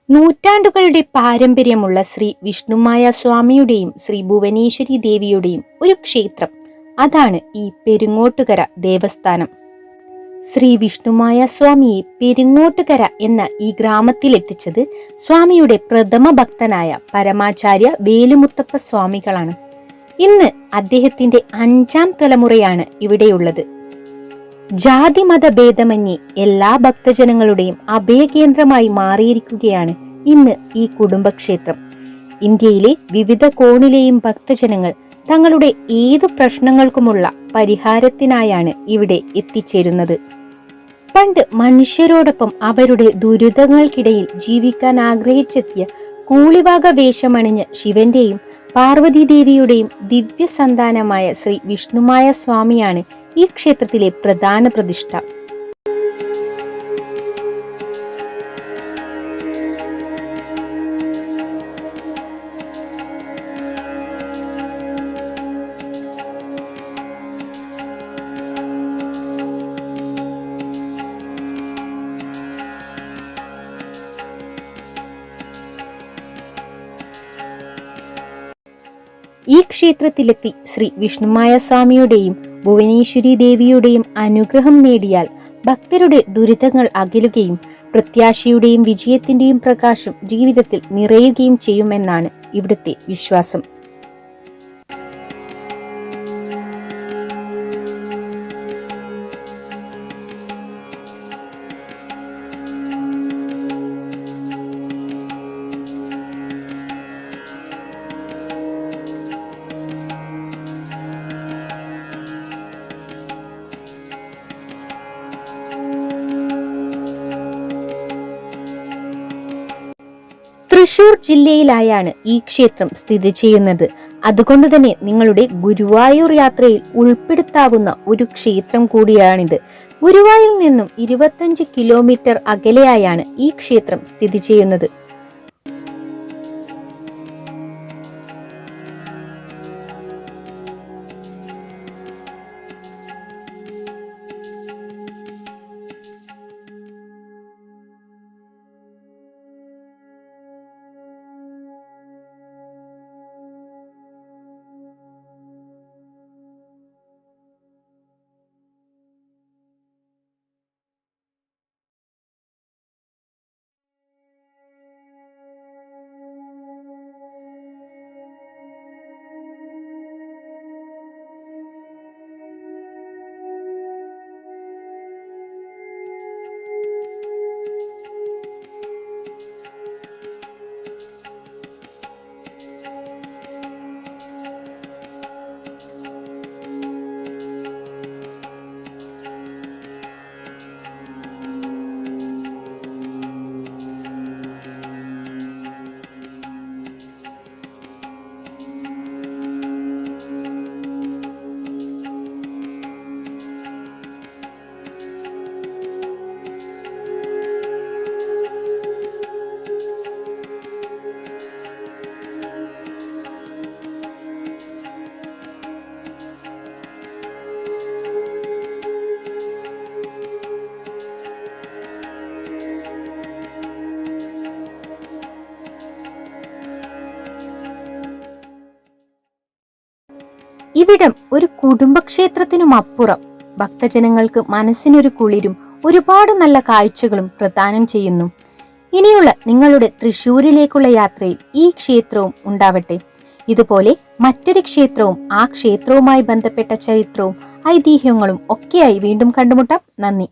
നൂറ്റാണ്ടുകളുടെ പാരമ്പര്യമുള്ള ശ്രീ വിഷ്ണുമായ സ്വാമിയുടെയും ശ്രീ ഭുവനേശ്വരി ദേവിയുടെയും ഒരു ക്ഷേത്രം, അതാണ് ഈ പെരിങ്ങോട്ടുകര ദേവസ്ഥാനം. ശ്രീ വിഷ്ണുമായ സ്വാമിയെ പെരിങ്ങോട്ടുകര എന്ന ഈ ഗ്രാമത്തിലെത്തിച്ചത് സ്വാമിയുടെ പ്രഥമ ഭക്തനായ പരമാചാര്യ വേലുമുത്തപ്പ സ്വാമികളാണ്. ഇന്ന് അദ്ദേഹത്തിന്റെ 5ാം തലമുറയാണ് ഇവിടെയുള്ളത്. ജാതിമത ഭേദമന്യേ എല്ലാ ഭക്തജനങ്ങളുടെയും അഭയകേന്ദ്രമായി മാറിയിരിക്കുകയാണ് ഇന്ന് ഈ കുടുംബക്ഷേത്രം. ഇന്ത്യയിലെ വിവിധ കോണിലെയും ഭക്തജനങ്ങൾ തങ്ങളുടെ ഏതു പ്രശ്നങ്ങൾക്കുമുള്ള പരിഹാരത്തിനായാണ് ഇവിടെ എത്തിച്ചേരുന്നത്. പണ്ട് മനുഷ്യരോടൊപ്പം അവരുടെ ദുരിതങ്ങൾക്കിടയിൽ ജീവിക്കാൻ ആഗ്രഹിച്ചെത്തിയ കൂളിവാക വേഷമണിഞ്ഞ ശിവന്റെയും പാർവതീദേവിയുടെയും ദിവ്യ സന്താനമായ ശ്രീ വിഷ്ണുമായ സ്വാമിയാണ് ഈ ക്ഷേത്രത്തിലെ പ്രധാന പ്രതിഷ്ഠ. ഈ ക്ഷേത്രത്തിലെത്തി ശ്രീ വിഷ്ണുമായ സ്വാമിയുടെയും ഭുവനേശ്വരി ദേവിയുടെയും അനുഗ്രഹം നേടിയാൽ ഭക്തരുടെ ദുരിതങ്ങൾ അകലുകയും പ്രത്യാശയുടെയും വിജയത്തിന്റെയും പ്രകാശം ജീവിതത്തിൽ നിറയുകയും ചെയ്യുമെന്നാണ് ഇവിടുത്തെ വിശ്വാസം. തൃശൂർ ജില്ലയിലായാണ് ഈ ക്ഷേത്രം സ്ഥിതി ചെയ്യുന്നത്. അതുകൊണ്ട് തന്നെ നിങ്ങളുടെ ഗുരുവായൂർ യാത്രയിൽ ഉൾപ്പെടുത്താവുന്ന ഒരു ക്ഷേത്രം കൂടിയാണിത്. ഗുരുവായൂരിൽ നിന്നും 25 കിലോമീറ്റർ അകലെയായാണ് ഈ ക്ഷേത്രം സ്ഥിതി ചെയ്യുന്നത്. ഇവിടം ഒരു കുടുംബക്ഷേത്രത്തിനുമപ്പുറം ഭക്തജനങ്ങൾക്ക് മനസ്സിനൊരു കുളിരും ഒരുപാട് നല്ല കാഴ്ചകളും പ്രദാനം ചെയ്യുന്നു. ഇനിയുള്ള നിങ്ങളുടെ തൃശ്ശൂരിലേക്കുള്ള യാത്രയിൽ ഈ ക്ഷേത്രവും ഉണ്ടാവട്ടെ. ഇതുപോലെ മറ്റൊരു ക്ഷേത്രവും ആ ക്ഷേത്രവുമായി ബന്ധപ്പെട്ട ചരിത്രവും ഐതിഹ്യങ്ങളും ഒക്കെയായി വീണ്ടും കണ്ടുമുട്ടാം. നന്ദി.